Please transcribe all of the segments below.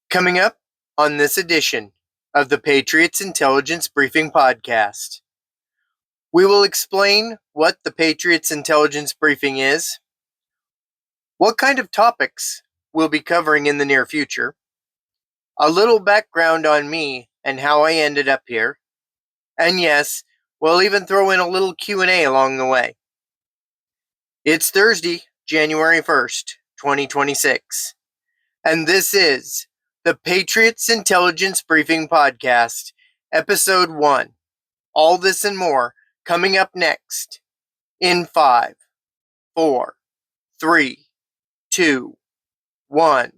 Coming up on this edition of the Patriot's Intelligence Briefing Podcast, we will explain what the Patriot's Intelligence Briefing is, what kind of topics we'll be covering in the near future, a little background on me and how I ended up here, and yes, we'll even throw in a little Q&A along the way. It's Thursday, January 1st, 2026, and this is the Patriot's Intelligence Briefing Podcast, Episode 1. All this and more coming up next in 5, 4, 3, 2, 1.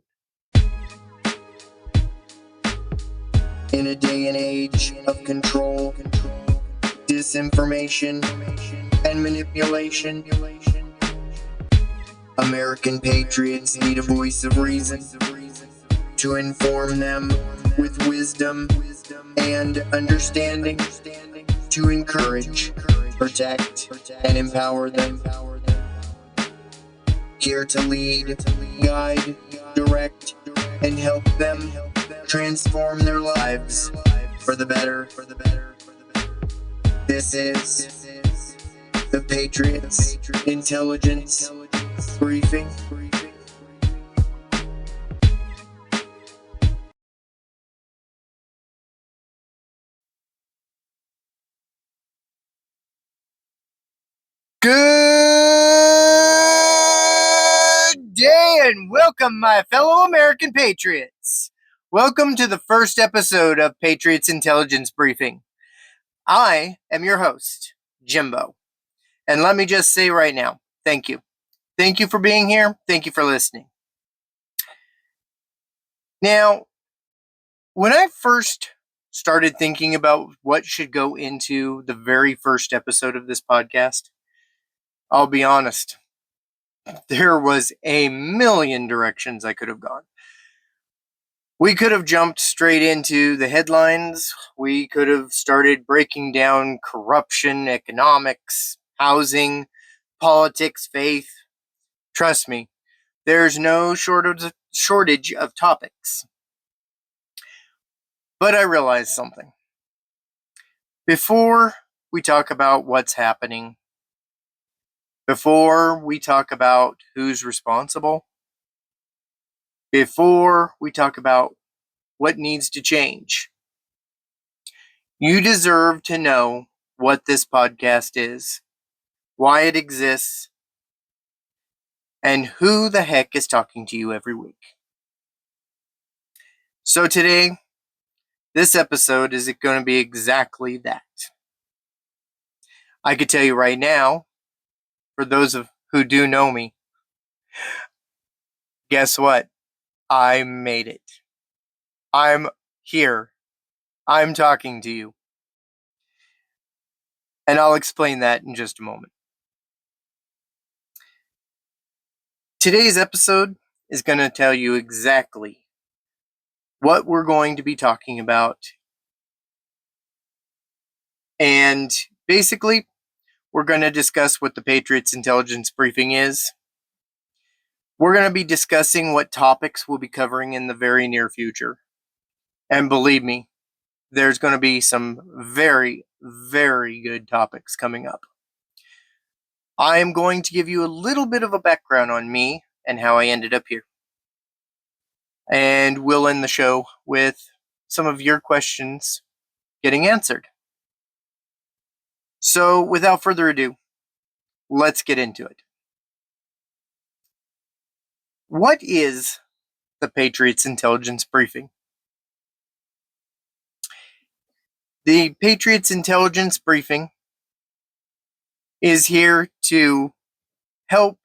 In a day and age of control, disinformation, and manipulation, American patriots need a voice of reason to inform them with wisdom and understanding, to encourage, protect, and empower them. Here to lead, guide, direct, and help them transform their lives for the better. This is the Patriot's Intelligence Briefing. Good day and welcome, my fellow American patriots. Welcome to the first episode of Patriot's Intelligence Briefing. I am your host, Jimbo. And let me just say right now, thank you. Thank you for being here. Thank you for listening. Now, when I first started thinking about what should go into the very first episode of this podcast, I'll be honest, there was a million directions I could have gone. We could have jumped straight into the headlines. We could have started breaking down corruption, economics, housing, politics, faith. Trust me, there's no shortage of topics. But I realized something. Before we talk about what's happening, before we talk about who's responsible, before we talk about what needs to change, you deserve to know what this podcast is, why it exists, and who the heck is talking to you every week. So today, this episode is going to be exactly that. I could tell you right now, for those who do know me, guess what? I made it. I'm here. I'm talking to you. And I'll explain that in just a moment. Today's episode is going to tell you exactly what we're going to be talking about. And basically, we're going to discuss what the Patriot's Intelligence Briefing is. We're going to be discussing what topics we'll be covering in the very near future. And believe me, there's going to be some very, very good topics coming up. I am going to give you a little bit of a background on me and how I ended up here. And we'll end the show with some of your questions getting answered. So, without further ado, let's get into it. What is the Patriot's Intelligence Briefing? The Patriot's Intelligence Briefing is here to help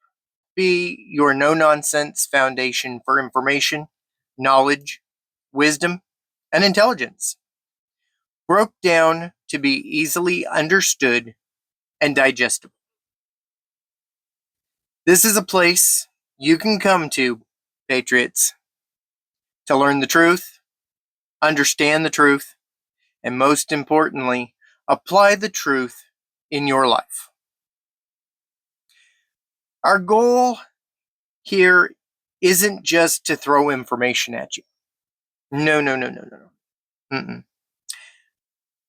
be your no-nonsense foundation for information, knowledge, wisdom, and intelligence, broke down to be easily understood and digestible. This is a place you can come to, patriots, to learn the truth, understand the truth, and most importantly, apply the truth in your life. Our goal here isn't just to throw information at you. No, no, no, no, no, no. Mm-mm.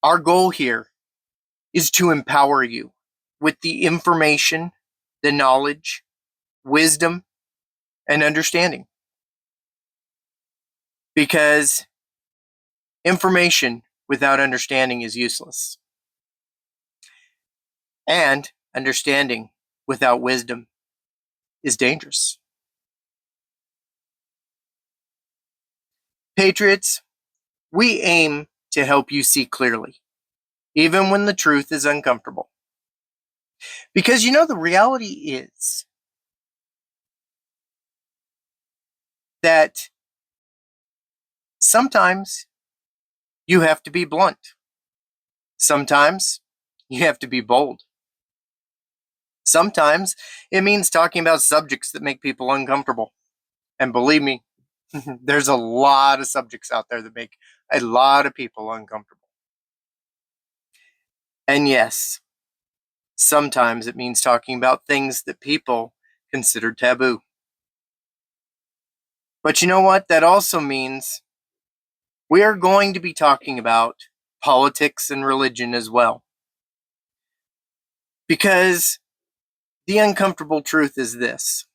Our goal here is to empower you with the information, the knowledge, wisdom, and understanding. Because information without understanding is useless. And understanding without wisdom is dangerous. Patriots, we aim to help you see clearly, even when the truth is uncomfortable. Because the reality is that sometimes you have to be blunt. Sometimes you have to be bold. Sometimes it means talking about subjects that make people uncomfortable. And believe me, there's a lot of subjects out there that make a lot of people uncomfortable. And yes, sometimes it means talking about things that people consider taboo. But you know what? That also means we are going to be talking about politics and religion as well. Because the uncomfortable truth is this: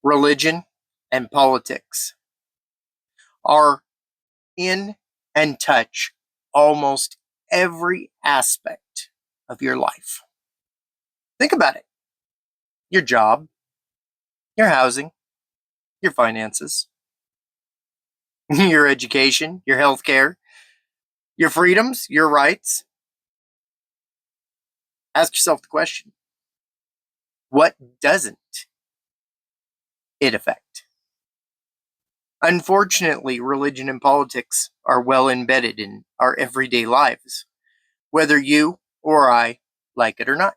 religion and politics are in and touch almost every aspect of your life. Think about it: your job, your housing, your finances, your education, your health care, your freedoms, your rights. Ask yourself the question: what doesn't it affect? Unfortunately, religion and politics are well embedded in our everyday lives, whether you or I like it or not.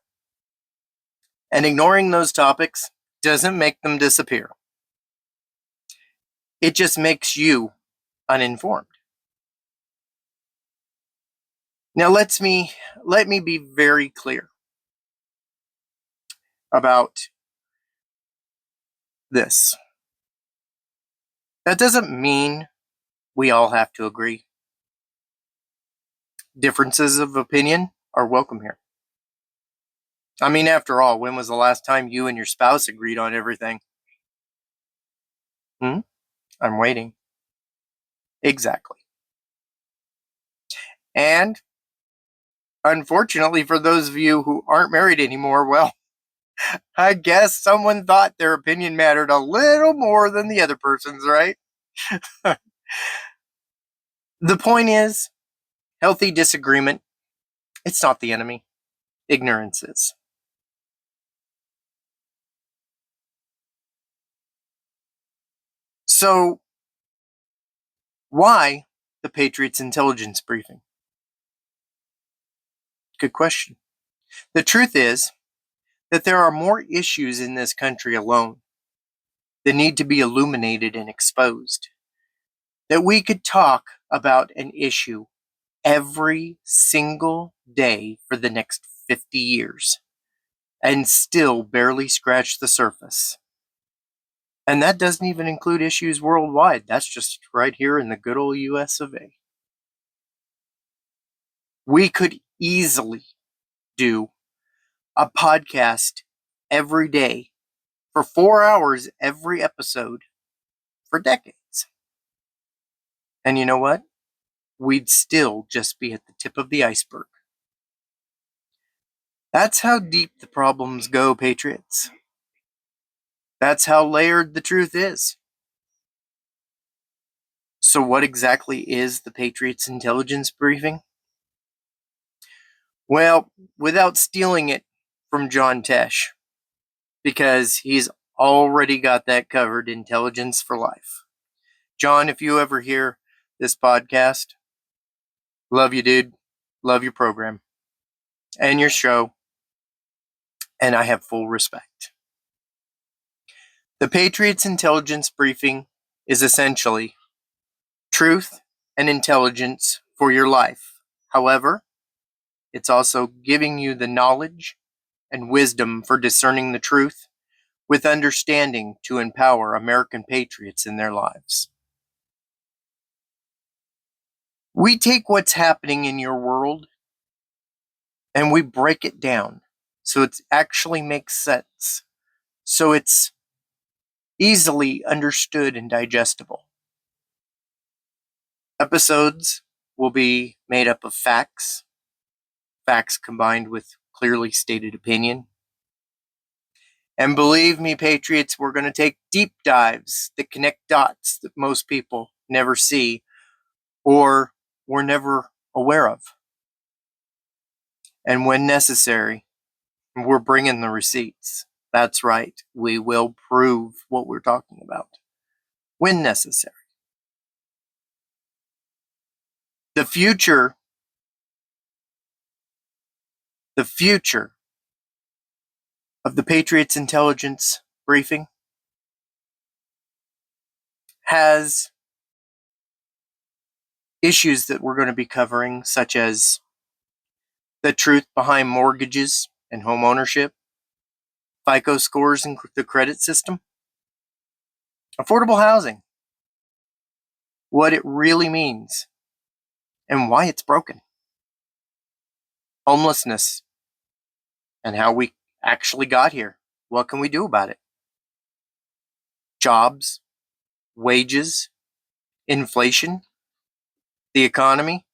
And ignoring those topics doesn't make them disappear. It just makes you uninformed. Now let me be very clear about this. That doesn't mean we all have to agree. Differences of opinion are welcome here. I mean, after all, when was the last time you and your spouse agreed on everything? Hmm? I'm waiting. Exactly. And unfortunately, for those of you who aren't married anymore, well, I guess someone thought their opinion mattered a little more than the other person's, right? The point is, healthy disagreement, it's not the enemy. Ignorance is. So, why the Patriots intelligence briefing? Good question. The truth is that there are more issues in this country alone that need to be illuminated and exposed. That we could talk about an issue every single day for the next 50 years and still barely scratch the surface. And that doesn't even include issues worldwide. That's just right here in the good old US of A. We could easily do a podcast every day for 4 hours every episode for decades. And you know what? We'd still just be at the tip of the iceberg. That's how deep the problems go, Patriots. That's how layered the truth is. So, what exactly is the Patriots intelligence briefing? Well, without stealing it from John Tesh, because he's already got that covered, intelligence for life. John, if you ever hear this podcast, love you, dude. Love your program and your show, and I have full respect. The Patriots intelligence briefing is essentially truth and intelligence for your life. However, it's also giving you the knowledge and wisdom for discerning the truth with understanding to empower American patriots in their lives. We take what's happening in your world and we break it down so it actually makes sense, so it's easily understood and digestible. Episodes will be made up of facts combined with clearly stated opinion. And believe me, Patriots, we're going to take deep dives that connect dots that most people never see or were never aware of. And when necessary, we're bringing the receipts. That's right. We will prove what we're talking about when necessary. The future of the Patriots intelligence briefing has issues that we're going to be covering, such as the truth behind mortgages and home ownership, FICO scores and the credit system, affordable housing, what it really means, and why it's broken, homelessness, and how we actually got here. What can we do about it? Jobs, wages, inflation, the economy.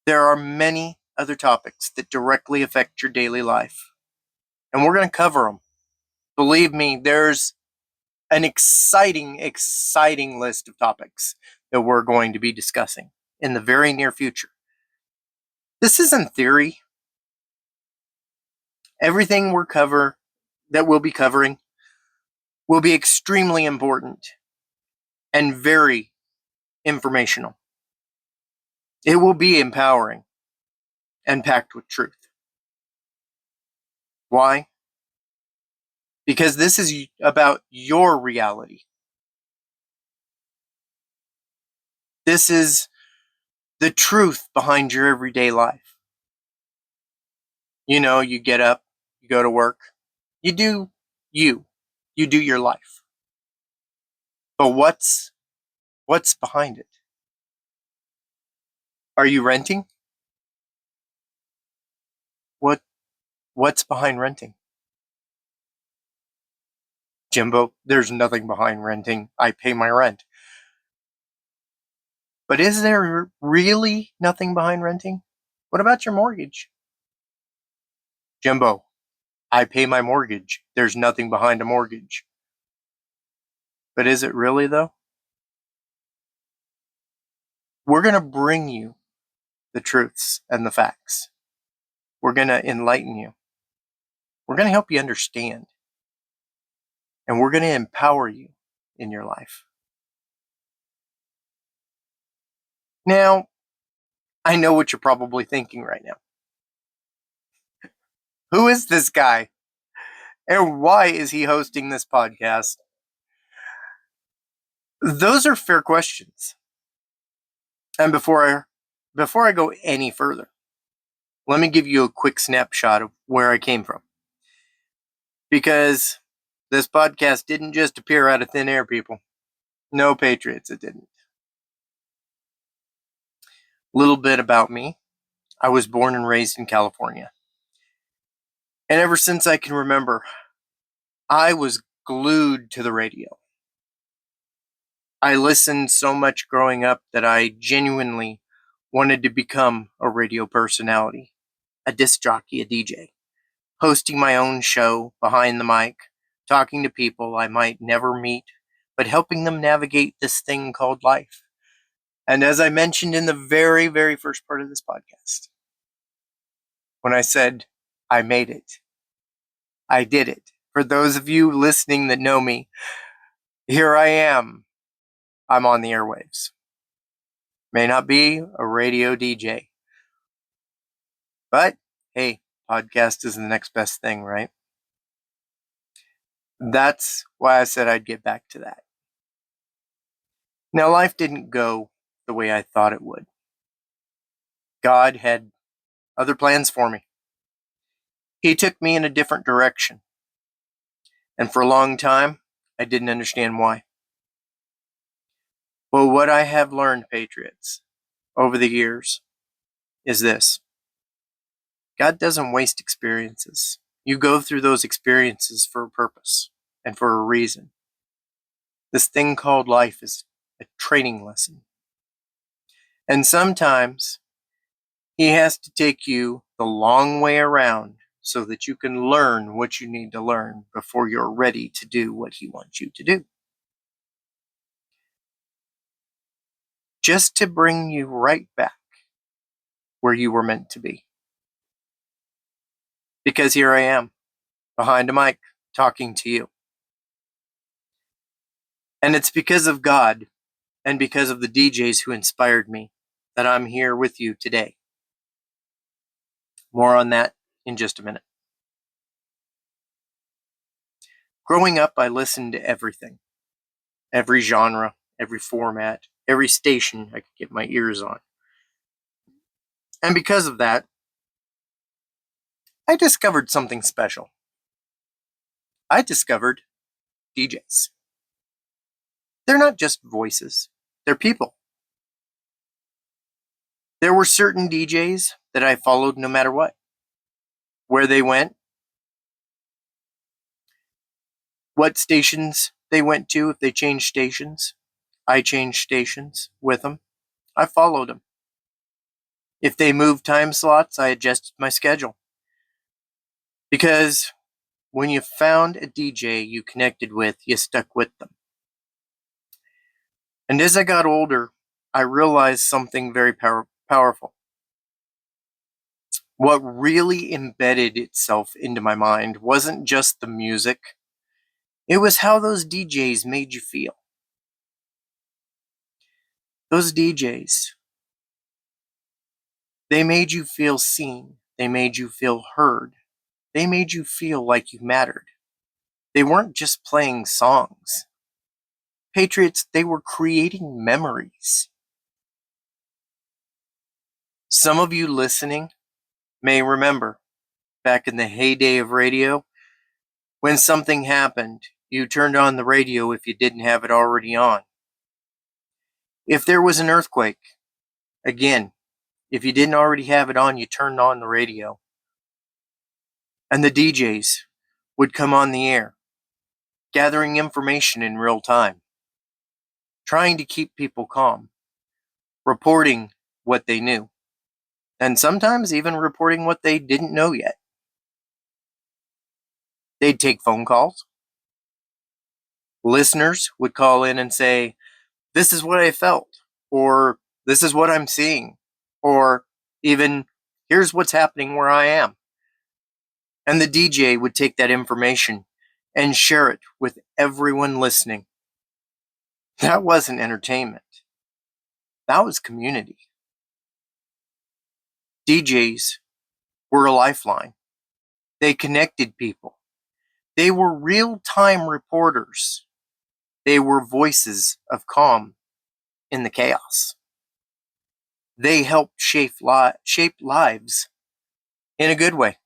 There are many other topics that directly affect your daily life, and we're going to cover them. Believe me, there's an exciting list of topics that we're going to be discussing in the very near future. This isn't theory. Everything we'll be covering will be extremely important and very informational. It will be empowering and packed with truth. Why? Because this is about your reality. This is the truth behind your everyday life. You know, you get up, you go to work, you do your life. But what's behind it? Are you renting? What's behind renting? Jimbo, there's nothing behind renting. I pay my rent. But is there really nothing behind renting? What about your mortgage? Jimbo, I pay my mortgage. There's nothing behind a mortgage. But is it really, though? We're going to bring you the truths and the facts. We're going to enlighten you. We're going to help you understand. And we're going to empower you in your life. Now, I know what you're probably thinking right now. Who is this guy? And why is he hosting this podcast? Those are fair questions. And before I go any further, let me give you a quick snapshot of where I came from. Because this podcast didn't just appear out of thin air, people. No, Patriots, it didn't. A little bit about me. I was born and raised in California. And ever since I can remember, I was glued to the radio. I listened so much growing up that I genuinely wanted to become a radio personality, a disc jockey, a DJ, hosting my own show behind the mic, talking to people I might never meet, but helping them navigate this thing called life. And as I mentioned in the very, very first part of this podcast, when I said I made it, I did it. For those of you listening that know me, here I am. I'm on the airwaves. May not be a radio DJ, but hey, podcast is the next best thing, right? That's why I said I'd get back to that. Now, life didn't go the way I thought it would. God had other plans for me. He took me in a different direction. And for a long time, I didn't understand why. Well, what I have learned, Patriots, over the years is this: God doesn't waste experiences. You go through those experiences for a purpose and for a reason. This thing called life is a training lesson. And sometimes He has to take you the long way around so that you can learn what you need to learn before you're ready to do what He wants you to do. Just to bring you right back where you were meant to be. Because here I am, behind a mic, talking to you. And it's because of God and because of the DJs who inspired me that I'm here with you today. More on that in just a minute. Growing up, I listened to everything, every genre, every format, every station I could get my ears on. And because of that, I discovered something special. I discovered DJs. They're not just voices, they're people. There were certain DJs that I followed no matter what. Where they went, what stations they went to, if they changed stations. I changed stations with them. I followed them. If they moved time slots, I adjusted my schedule. Because when you found a DJ you connected with, you stuck with them. And as I got older, I realized something very powerful. What really embedded itself into my mind wasn't just the music, it was how those DJs made you feel. Those DJs, they made you feel seen. They made you feel heard. They made you feel like you mattered. They weren't just playing songs. Patriots, they were creating memories. Some of you listening may remember back in the heyday of radio, when something happened, you turned on the radio if you didn't have it already on. If there was an earthquake, again, if you didn't already have it on, you turned on the radio. And the DJs would come on the air, gathering information in real time, trying to keep people calm, reporting what they knew, and sometimes even reporting what they didn't know yet. They'd take phone calls. Listeners would call in and say, "This is what I felt," or "This is what I'm seeing," or even, "Here's what's happening where I am." And the DJ would take that information and share it with everyone listening. That wasn't entertainment. That was community. DJs were a lifeline. They connected people. They were real-time reporters. They were voices of calm in the chaos. They helped shape lives in a good way.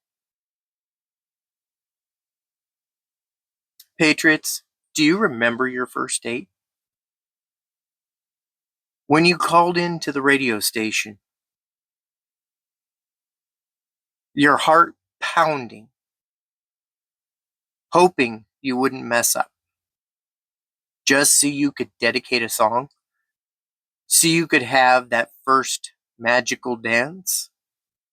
Patriots, do you remember your first date? When you called into the radio station, your heart pounding, hoping you wouldn't mess up, just so you could dedicate a song, so you could have that first magical dance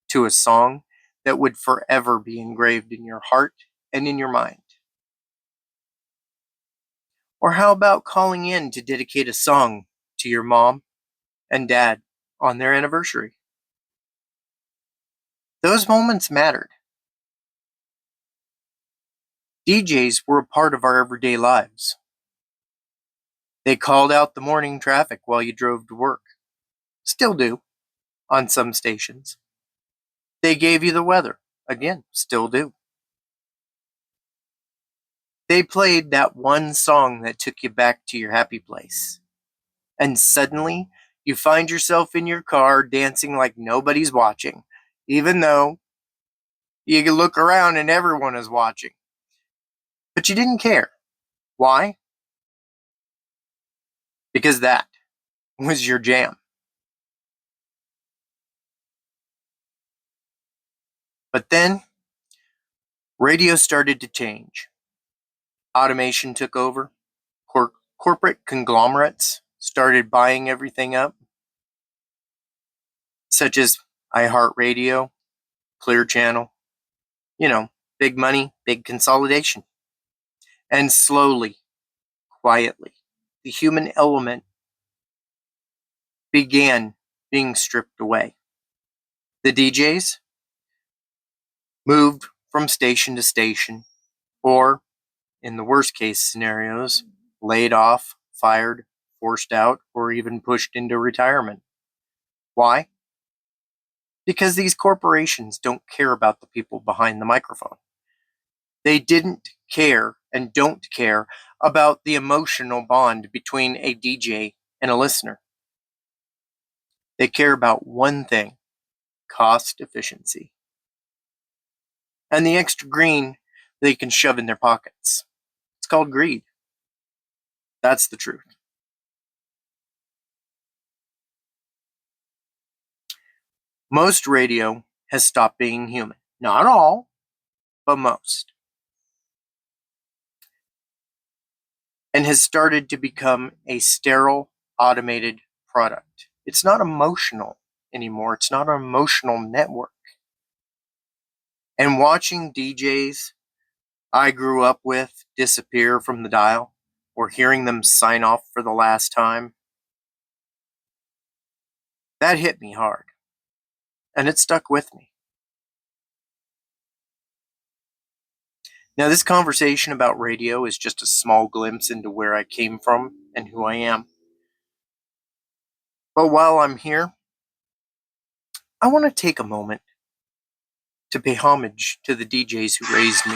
to a song that would forever be engraved in your heart and in your mind. Or how about calling in to dedicate a song to your mom and dad on their anniversary? Those moments mattered. DJs were a part of our everyday lives. They called out the morning traffic while you drove to work. Still do, on some stations. They gave you the weather. Again, still do. They played that one song that took you back to your happy place. And suddenly, you find yourself in your car dancing like nobody's watching, even though you can look around and everyone is watching. But you didn't care. Why? because that was your jam. But then radio started to change. Automation took over. Corporate conglomerates started buying everything up, such as iHeartRadio, Clear Channel, big money, big consolidation. And slowly, quietly, the human element began being stripped away. The DJs moved from station to station, or, in the worst case scenarios, laid off, fired, forced out, or even pushed into retirement. Why? Because these corporations don't care about the people behind the microphone. They didn't care and don't care about the emotional bond between a DJ and a listener. They care about one thing: cost efficiency. And the extra green they can shove in their pockets. It's called greed. That's the truth. Most radio has stopped being human. Not all, but most. And has started to become a sterile, automated product. It's not emotional anymore. It's not an emotional network. And watching DJs I grew up with disappear from the dial, or hearing them sign off for the last time, that hit me hard. And it stuck with me. Now, this conversation about radio is just a small glimpse into where I came from and who I am. But while I'm here, I want to take a moment to pay homage to the DJs who raised me.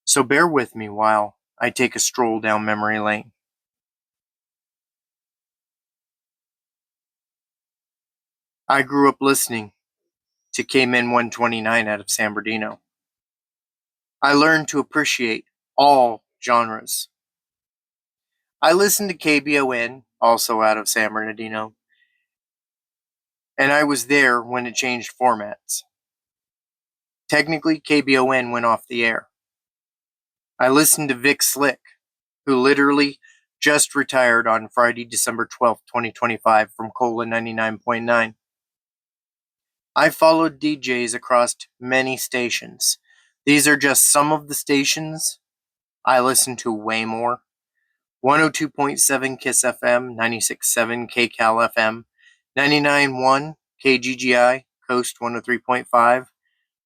So bear with me while I take a stroll down memory lane. I grew up listening to K-Men 129 out of San Bernardino. I learned to appreciate all genres. I listened to KBON, also out of San Bernardino, and I was there when it changed formats. Technically, KBON went off the air. I listened to Vic Slick, who literally just retired on Friday, December 12th, 2025 from Cola 99.9. I followed DJs across many stations. These are just some of the stations. I listened to way more. 102.7 KISS FM, 96.7 KCAL FM, 99.1 KGGI, Coast 103.5,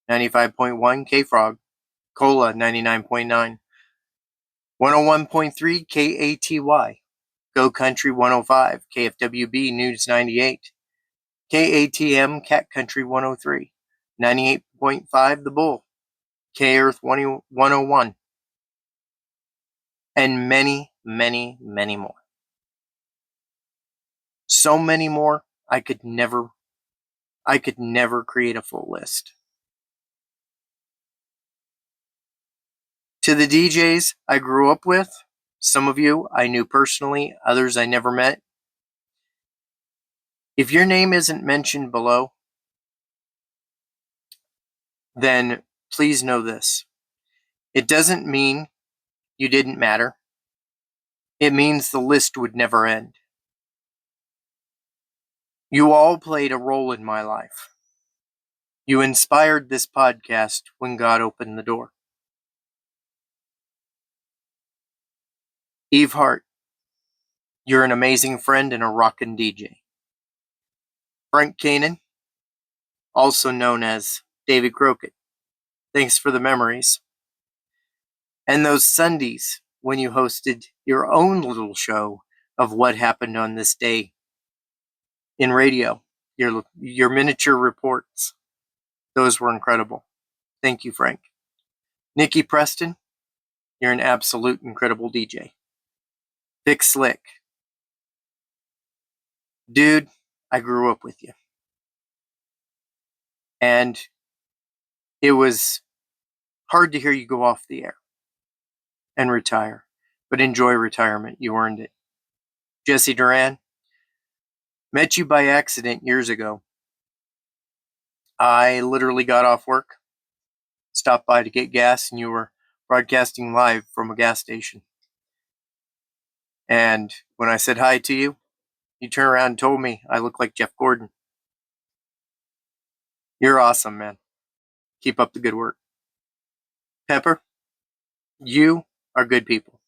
95.1 KFrog, Cola 99.9, 101.3 KATY, Go Country 105, KFWB News 98, KATM Cat Country 103, 98.5 The Bull, K Earth 101, and many, many, many more. So many more, I could never create a full list. To the DJs I grew up with, some of you I knew personally, others I never met. If your name isn't mentioned below, then please know this. It doesn't mean you didn't matter. It means the list would never end. You all played a role in my life. You inspired this podcast when God opened the door. Eve Hart, you're an amazing friend and a rockin' DJ. Frank Kanan, also known as David Crockett, thanks for the memories. And those Sundays when you hosted your own little show of what happened on this day in radio, your miniature reports, those were incredible. Thank you, Frank. Nikki Preston, you're an absolute incredible DJ. Vic Slick, dude, I grew up with you. And it was hard to hear you go off the air and retire, but enjoy retirement. You earned it. Jesse Duran, met you by accident years ago. I literally got off work, stopped by to get gas, and you were broadcasting live from a gas station. And when I said hi to you, you turned around and told me I look like Jeff Gordon. You're awesome, man. Keep up the good work. Pepper, you are good people.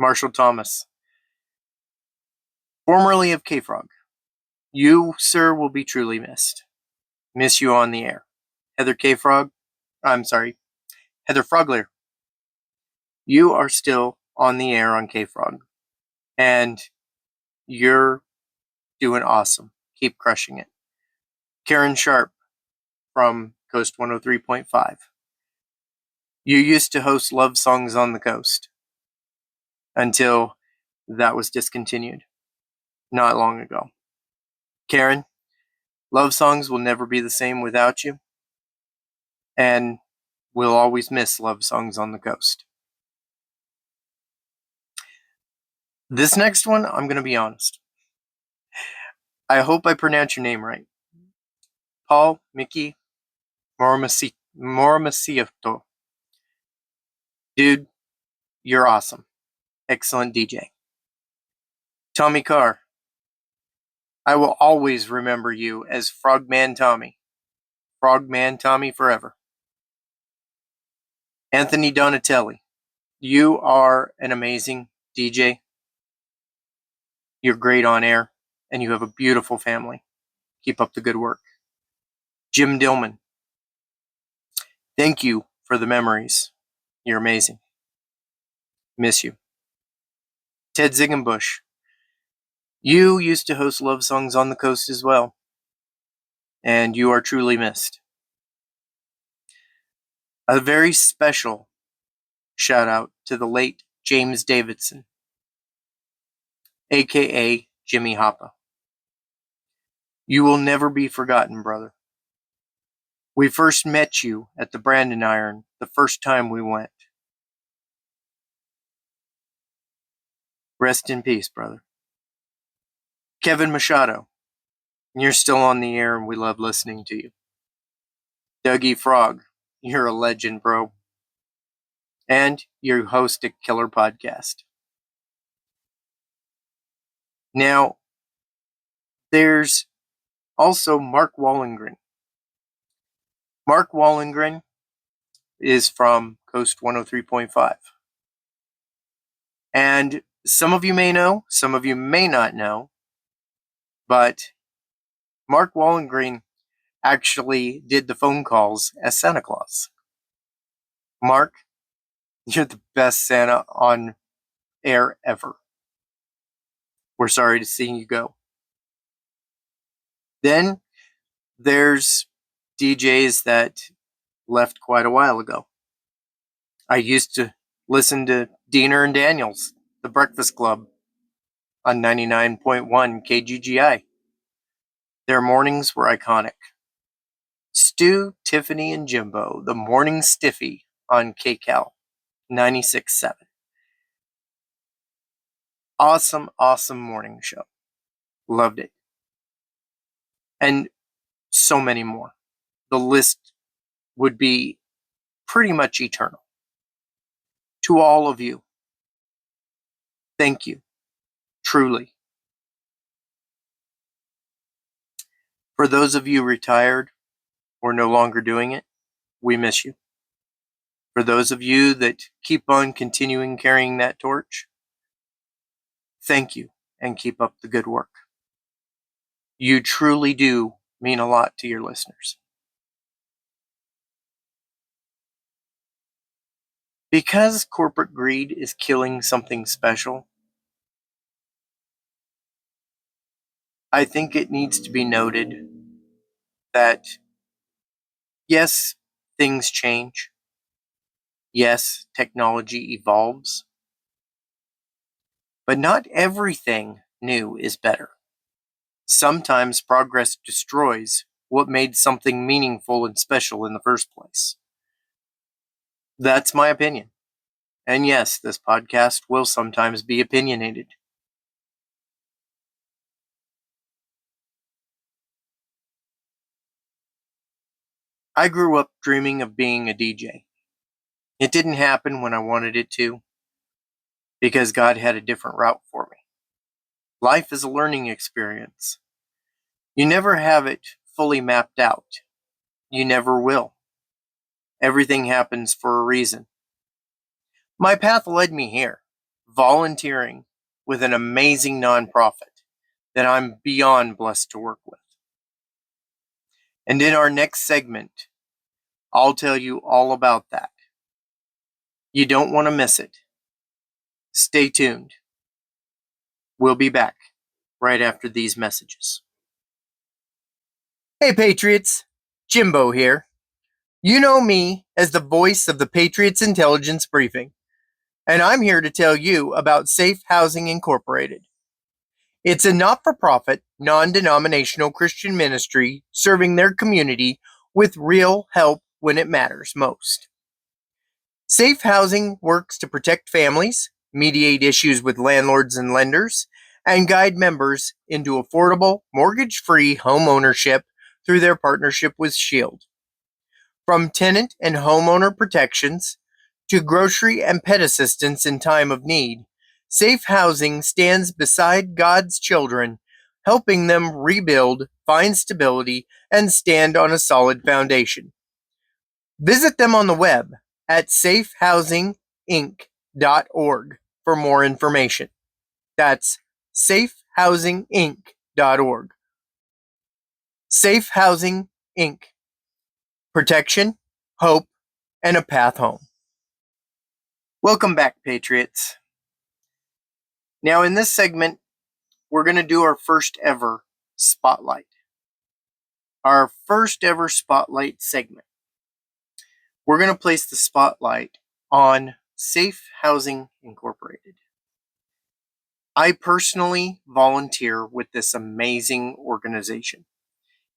Marshall Thomas, formerly of K-Frog, you, sir, will be truly missed. Miss you on the air. Heather K-Frog, Heather Frogler, you are still on the air on K-Frog. And you're doing awesome. Keep crushing it. Karen Sharp from Coast 103.5. You used to host Love Songs on the Coast until that was discontinued not long ago. Karen, Love Songs will never be the same without you, and we'll always miss Love Songs on the Coast. This next one, I'm going to be honest. I hope I pronounce your name right. Paul Mickey Moramacioto. Dude, you're awesome. Excellent DJ. Tommy Carr. I will always remember you as Frogman Tommy. Frogman Tommy forever. Anthony Donatelli. You are an amazing DJ. You're great on air, and you have a beautiful family. Keep up the good work. Jim Dillman. Thank you for the memories. You're amazing. Miss you. Ted Ziegenbusch. You used to host Love Songs on the Coast as well, and you are truly missed. A very special shout out to the late James Davidson, aka Jimmy Hoppa. You will never be forgotten, brother. We first met you at the Brandon Iron the first time we went. Rest in peace, brother. Kevin Machado. You're still on the air and we love listening to you. Dougie Frog. You're a legend, bro. And you host a killer podcast. Now, there's also Mark Wallengren. Mark Wallengren is from Coast 103.5. And some of you may know, some of you may not know, but Mark Wallengren actually did the phone calls as Santa Claus. Mark, you're the best Santa on air ever. We're sorry to see you go. Then there's DJs that left quite a while ago. I used to listen to Diener and Daniels, The Breakfast Club, on 99.1 KGGI. Their mornings were iconic. Stu, Tiffany, and Jimbo, The Morning Stiffy on KCAL 96.7. Awesome, awesome morning show. Loved it. And so many more. The list would be pretty much eternal. To all of you, thank you. Truly. For those of you retired or no longer doing it, we miss you. For those of you that keep on continuing carrying that torch, thank you and keep up the good work. You truly do mean a lot to your listeners. Because corporate greed is killing something special, I think it needs to be noted that yes, things change. Yes, technology evolves. But not everything new is better. Sometimes progress destroys what made something meaningful and special in the first place. That's my opinion. And yes, this podcast will sometimes be opinionated. I grew up dreaming of being a DJ. It didn't happen when I wanted it to, because God had a different route for me. Life is a learning experience. You never have it fully mapped out. You never will. Everything happens for a reason. My path led me here, volunteering with an amazing nonprofit that I'm beyond blessed to work with. And in our next segment, I'll tell you all about that. You don't want to miss it. Stay tuned. We'll be back right after these messages. Hey Patriots, Jimbo here. You know me as the voice of the Patriots Intelligence Briefing, and I'm here to tell you about Safe Housing Incorporated. It's a not-for-profit, non-denominational Christian ministry serving their community with real help when it matters most. Safe Housing works to protect families, mediate issues with landlords and lenders, and guide members into affordable, mortgage-free home ownership through their partnership with Shield. From tenant and homeowner protections to grocery and pet assistance in time of need, Safe Housing stands beside God's children, helping them rebuild, find stability, and stand on a solid foundation. Visit them on the web at safehousinginc.org for more information. That's safehousinginc.org. Safe Housing Inc. Protection, hope, and a path home. Welcome back, Patriots. Now, in this segment, we're going to do our first ever spotlight. Our first ever spotlight segment. We're going to place the spotlight on Safe Housing Incorporated. I personally volunteer with this amazing organization.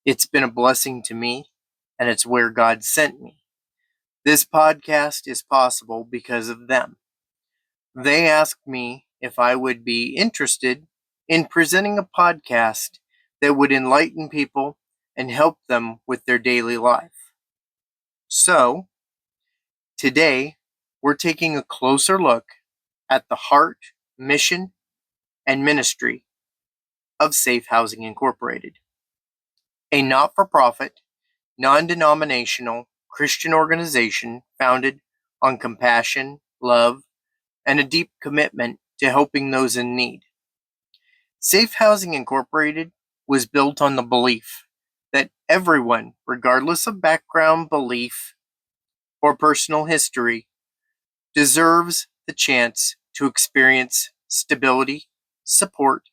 It's been a blessing to me, and it's where God sent me. This podcast is possible because of them. They asked me if I would be interested in presenting a podcast that would enlighten people and help them with their daily life. So, today, we're taking a closer look at the heart, mission, and ministry of Safe Housing Incorporated, a not-for-profit, non-denominational Christian organization founded on compassion, love, and a deep commitment to helping those in need. Safe Housing Incorporated was built on the belief that everyone, regardless of background, belief, or personal history, deserves the chance to experience stability, support,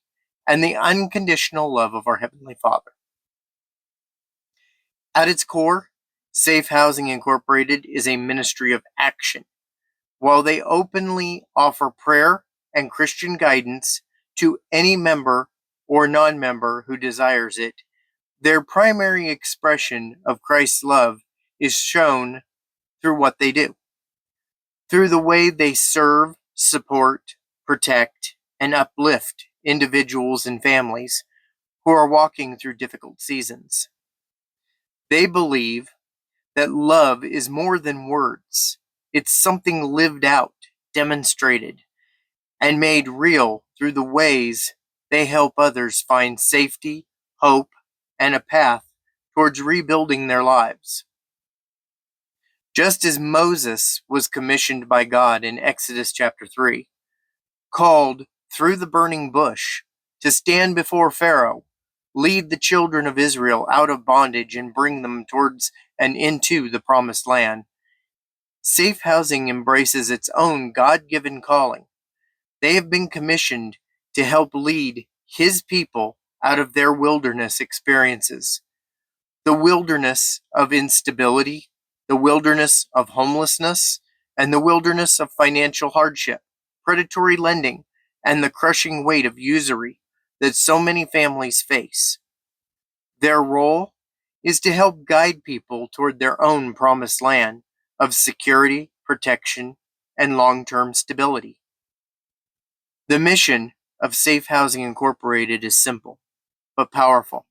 and the unconditional love of our Heavenly Father. At its core, Safe Housing Incorporated is a ministry of action. While they openly offer prayer and Christian guidance to any member or non-member who desires it, their primary expression of Christ's love is shown through what they do. Through the way they serve, support, protect, and uplift individuals and families who are walking through difficult seasons. They believe that love is more than words. It's something lived out, demonstrated, and made real through the ways they help others find safety, hope, and a path towards rebuilding their lives. Just as Moses was commissioned by God in Exodus chapter 3, called through the burning bush to stand before Pharaoh, lead the children of Israel out of bondage and bring them towards and into the promised land, Safe Housing embraces its own God-given calling. They have been commissioned to help lead His people out of their wilderness experiences. The wilderness of instability, the wilderness of homelessness, and the wilderness of financial hardship, predatory lending, and the crushing weight of usury that so many families face. Their role is to help guide people toward their own promised land of security, protection, and long-term stability. The mission of Safe Housing Incorporated is simple, but powerful: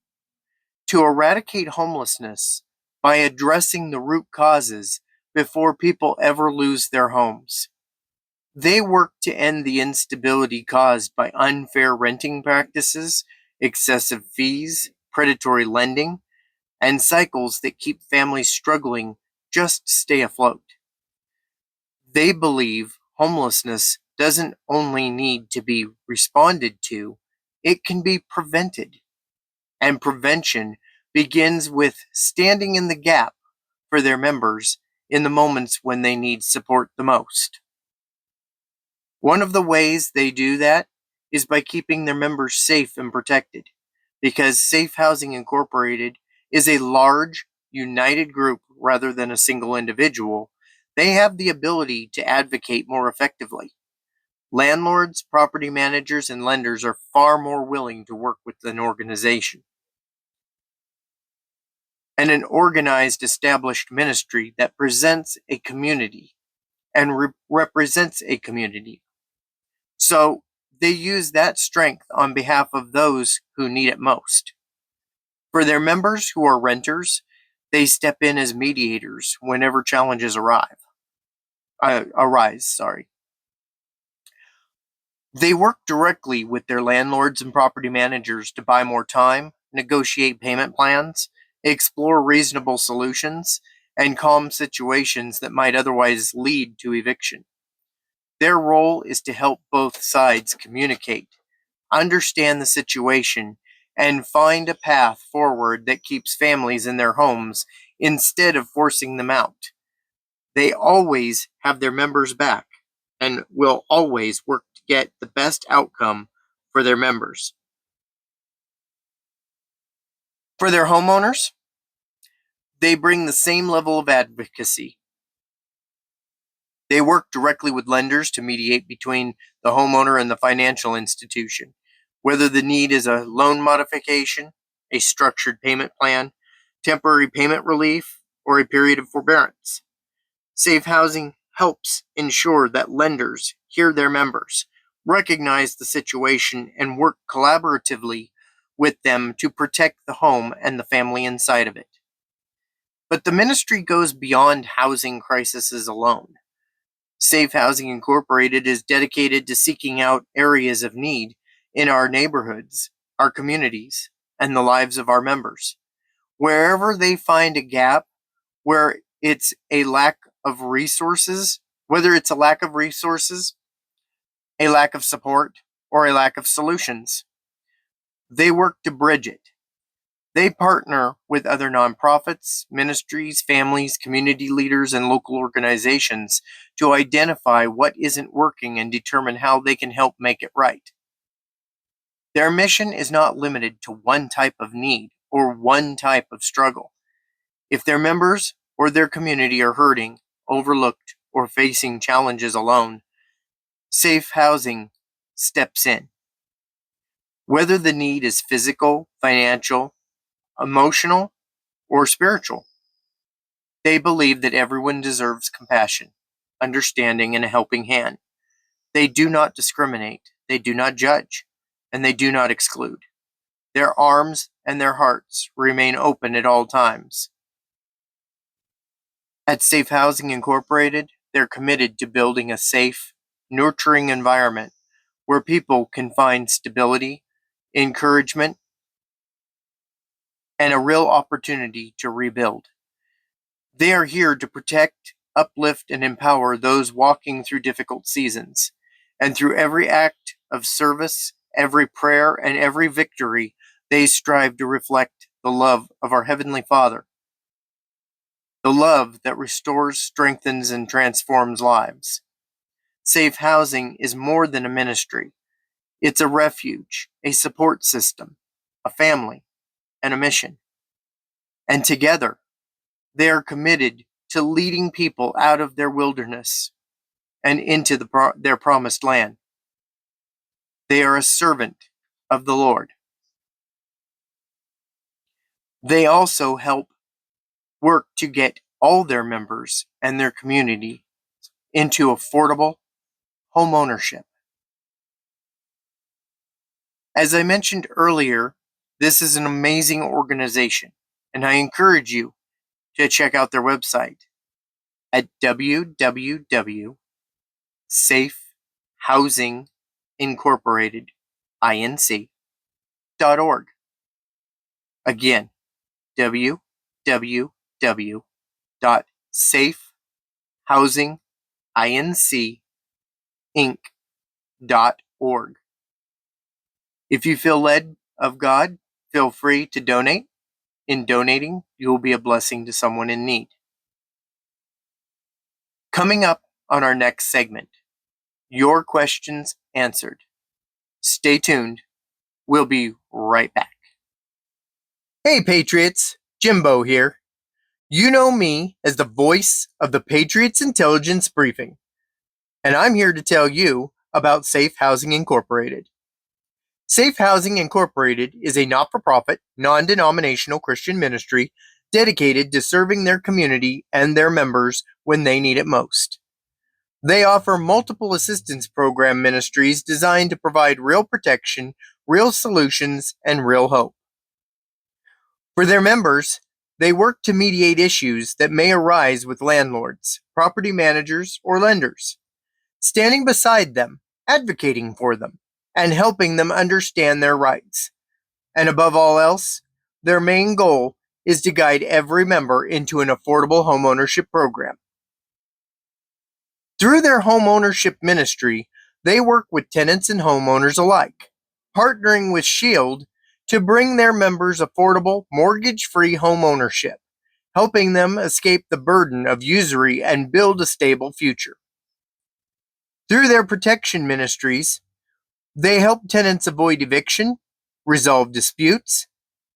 to eradicate homelessness by addressing the root causes before people ever lose their homes. They work to end the instability caused by unfair renting practices, excessive fees, predatory lending, and cycles that keep families struggling just to stay afloat. They believe homelessness doesn't only need to be responded to, it can be prevented. And prevention begins with standing in the gap for their members in the moments when they need support the most. One of the ways they do that is by keeping their members safe and protected. Because Safe Housing Incorporated is a large, united group rather than a single individual, they have the ability to advocate more effectively. Landlords, property managers, and lenders are far more willing to work with an organization. And an organized, established ministry that presents a community and represents a community. So they use that strength on behalf of those who need it most. For their members who are renters, they step in as mediators whenever challenges arise. They work directly with their landlords and property managers to buy more time, negotiate payment plans, explore reasonable solutions, and calm situations that might otherwise lead to eviction. Their role is to help both sides communicate, understand the situation, and find a path forward that keeps families in their homes instead of forcing them out. They always have their members' back and will always work to get the best outcome for their members. For their homeowners, they bring the same level of advocacy. They work directly with lenders to mediate between the homeowner and the financial institution, whether the need is a loan modification, a structured payment plan, temporary payment relief, or a period of forbearance. Safe Housing helps ensure that lenders hear their members, recognize the situation, and work collaboratively with them to protect the home and the family inside of it. But the ministry goes beyond housing crises alone. Safe Housing Incorporated is dedicated to seeking out areas of need in our neighborhoods, our communities, and the lives of our members. Wherever they find a gap, where it's a lack of resources, whether it's a lack of resources, a lack of support, or a lack of solutions, they work to bridge it. They partner with other nonprofits, ministries, families, community leaders, and local organizations to identify what isn't working and determine how they can help make it right. Their mission is not limited to one type of need or one type of struggle. If their members or their community are hurting, overlooked, or facing challenges alone, Safe Housing steps in. Whether the need is physical, financial, emotional, or spiritual, they believe that everyone deserves compassion, understanding, and a helping hand. They do not discriminate, they do not judge, and they do not exclude. Their arms and their hearts remain open at all times. At Safe Housing Incorporated, they're committed to building a safe, nurturing environment where people can find stability, encouragement, and a real opportunity to rebuild. They are here to protect, uplift, and empower those walking through difficult seasons. And through every act of service, every prayer, and every victory, they strive to reflect the love of our Heavenly Father. The love that restores, strengthens, and transforms lives. Safe Housing is more than a ministry. It's a refuge, a support system, a family, and a mission. And together, they are committed to leading people out of their wilderness and into their promised land. They are a servant of the Lord. They also help work to get all their members and their community into affordable home ownership. As I mentioned earlier, this is an amazing organization, and I encourage you to check out their website at www.safehousingincorporated.org. Again, www.safehousinginc.org. If you feel led of God, feel free to donate. In donating, you will be a blessing to someone in need. Coming up on our next segment, your questions answered. Stay tuned. We'll be right back. Hey, Patriots. Jimbo here. You know me as the voice of the Patriots Intelligence Briefing, and I'm here to tell you about Safe Housing Incorporated. Safe Housing Incorporated is a not-for-profit, non-denominational Christian ministry dedicated to serving their community and their members when they need it most. They offer multiple assistance program ministries designed to provide real protection, real solutions, and real hope. For their members, they work to mediate issues that may arise with landlords, property managers, or lenders, standing beside them, advocating for them, and helping them understand their rights. And above all else, their main goal is to guide every member into an affordable homeownership program. Through their homeownership ministry, they work with tenants and homeowners alike, partnering with Shield to bring their members affordable, mortgage-free homeownership, helping them escape the burden of usury and build a stable future. Through their protection ministries, they help tenants avoid eviction, resolve disputes,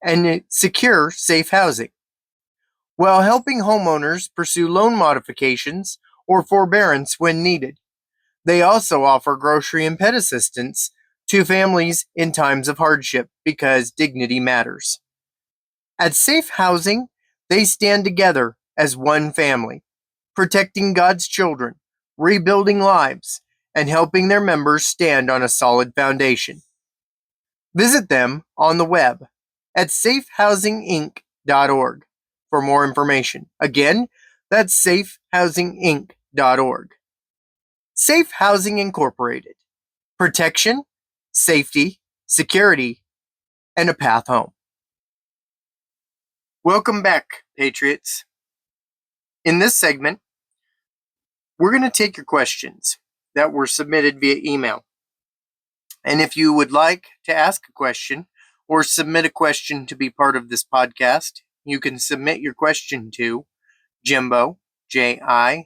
and secure safe housing, while helping homeowners pursue loan modifications or forbearance when needed. They also offer grocery and pet assistance to families in times of hardship because dignity matters. At Safe Housing, they stand together as one family, protecting God's children, rebuilding lives, and helping their members stand on a solid foundation. Visit them on the web at safehousinginc.org for more information. Again, that's safehousinginc.org. Safe Housing Incorporated. Protection, safety, security, and a path home. Welcome back, Patriots. In this segment, we're going to take your questions that were submitted via email. And if you would like to ask a question or submit a question to be part of this podcast, you can submit your question to Jimbo, Jimbo,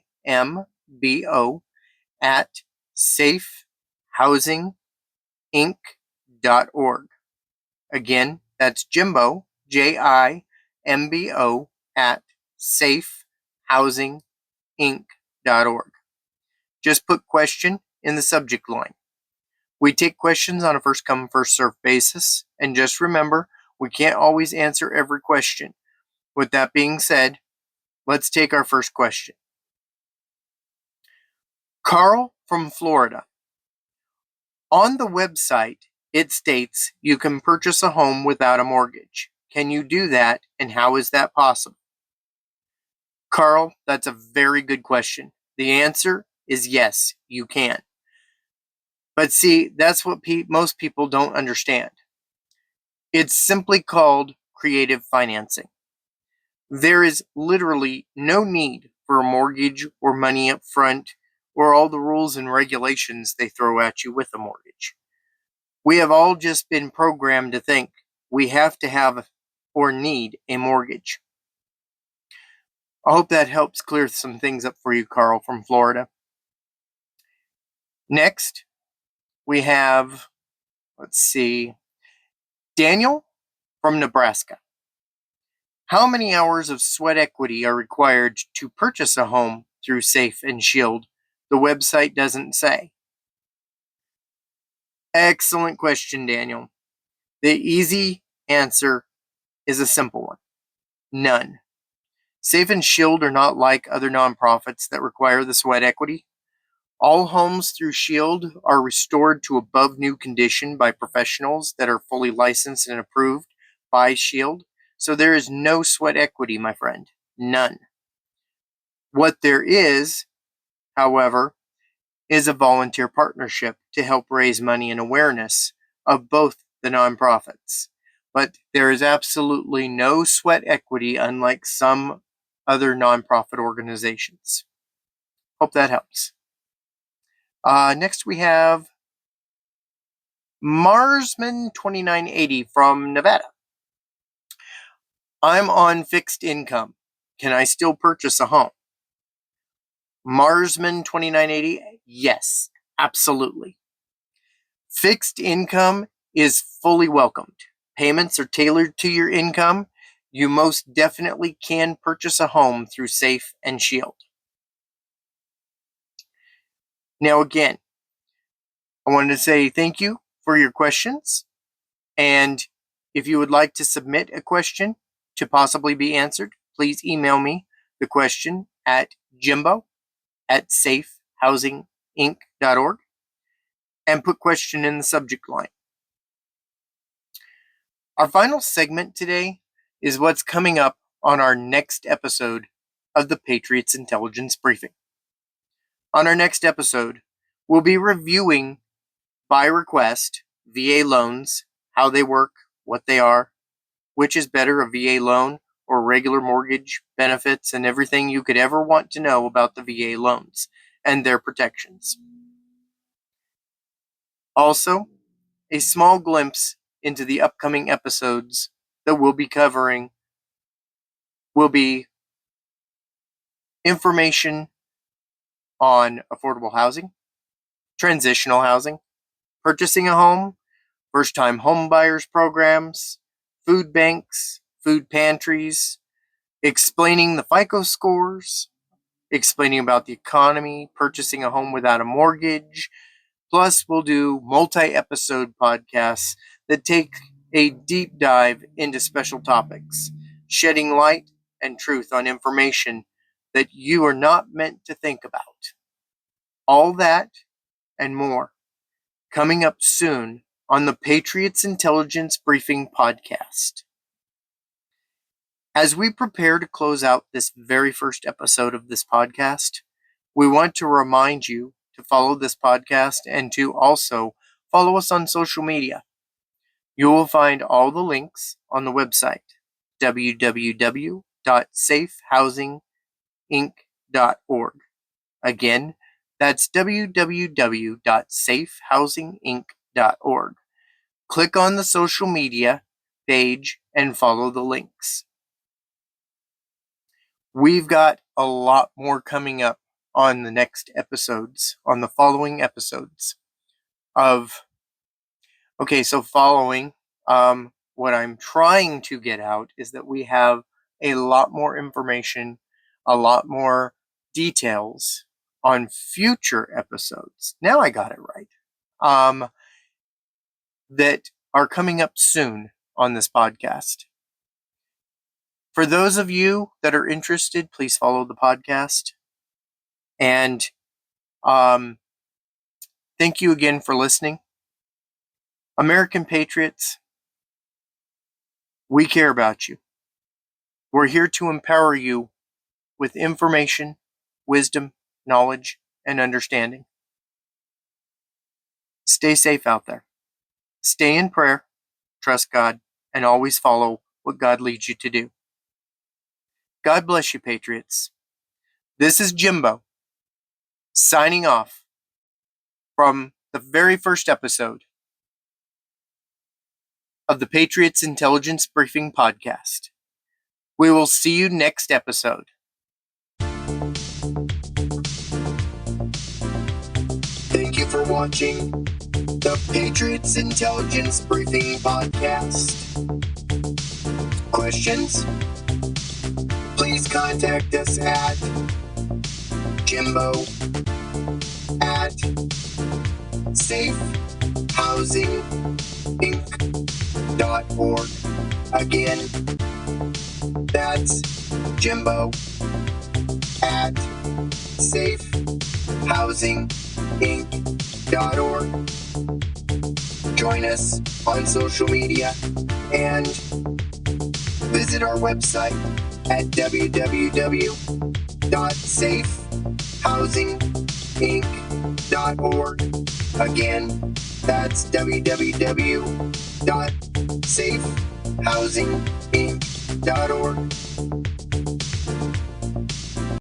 at safehousinginc.org. Again, that's Jimbo, Jimbo, at safehousinginc.org. Just put question in the subject line. We take questions on a first-come, first-served basis, and just remember, we can't always answer every question. With that being said, let's take our first question. Carl from Florida. On the website, it states you can purchase a home without a mortgage. Can you do that, and how is that possible? Carl, that's a very good question. The answer is yes, you can. But see, that's what most people don't understand. It's simply called creative financing. There is literally no need for a mortgage or money up front or all the rules and regulations they throw at you with a mortgage. We have all just been programmed to think we have to have or need a mortgage. I hope that helps clear some things up for you, Carl from Florida. Next, we have, Daniel from Nebraska. How many hours of sweat equity are required to purchase a home through Safe and Shield? The website doesn't say. Excellent question, Daniel. The easy answer is a simple one. None. Safe and Shield are not like other nonprofits that require the sweat equity. All homes through Shield are restored to above new condition by professionals that are fully licensed and approved by Shield. So there is no sweat equity, my friend. None. What there is, however, is a volunteer partnership to help raise money and awareness of both the nonprofits. But there is absolutely no sweat equity, unlike some other nonprofit organizations. Hope that helps. Next we have Marsman 2980 from Nevada. I'm on fixed income. Can I still purchase a home? Marsman 2980, yes, absolutely. Fixed income is fully welcomed. Payments are tailored to your income. You most definitely can purchase a home through Safe and Shield. Now again, I wanted to say thank you for your questions. And if you would like to submit a question to possibly be answered, please email me the question at jimbo@safehousinginc.org and put question in the subject line. Our final segment today is what's coming up on our next episode of the Patriots Intelligence Briefing. On our next episode, we'll be reviewing, by request, VA loans, how they work, what they are, which is better, a VA loan or regular mortgage, benefits, and everything you could ever want to know about the VA loans and their protections. Also, a small glimpse into the upcoming episodes that we'll be covering will be information on affordable housing, transitional housing, purchasing a home, first-time home buyers programs, food banks, food pantries, explaining the FICO scores, explaining about the economy, purchasing a home without a mortgage. Plus, we'll do multi-episode podcasts that take a deep dive into special topics, shedding light and truth on information that you are not meant to think about. All that and more coming up soon on the Patriots Intelligence Briefing podcast. As we prepare to close out this very first episode of this podcast, we want to remind you to follow this podcast and to also follow us on social media. You will find all the links on the website, www.safehousinginc.org. Again, that's www.safehousinginc.org. Click on the social media page and follow the links. We've got a lot more coming up on the next episodes, on the following episodes of, following, what I'm trying to get out is that we have a lot more information, a lot more details on future episodes. Now I got it right. That are coming up soon on this podcast. For those of you that are interested, please follow the podcast. And thank you again for listening. American Patriots, we care about you. We're here to empower you with information, wisdom, knowledge, and understanding. Stay safe out there. Stay in prayer, trust God, and always follow what God leads you to do. God bless you, Patriots. This is Jimbo, signing off from the very first episode of the Patriots Intelligence Briefing podcast. We will see you next episode. Thank you for watching the Patriots Intelligence Briefing podcast. Questions? Please contact us at jimbo@safehousinginc.org. Again, That's Jimbo at safehousinginc.org. Join us on social media and visit our website at www.safehousinginc.org. Again, that's www.safehousinginc.org.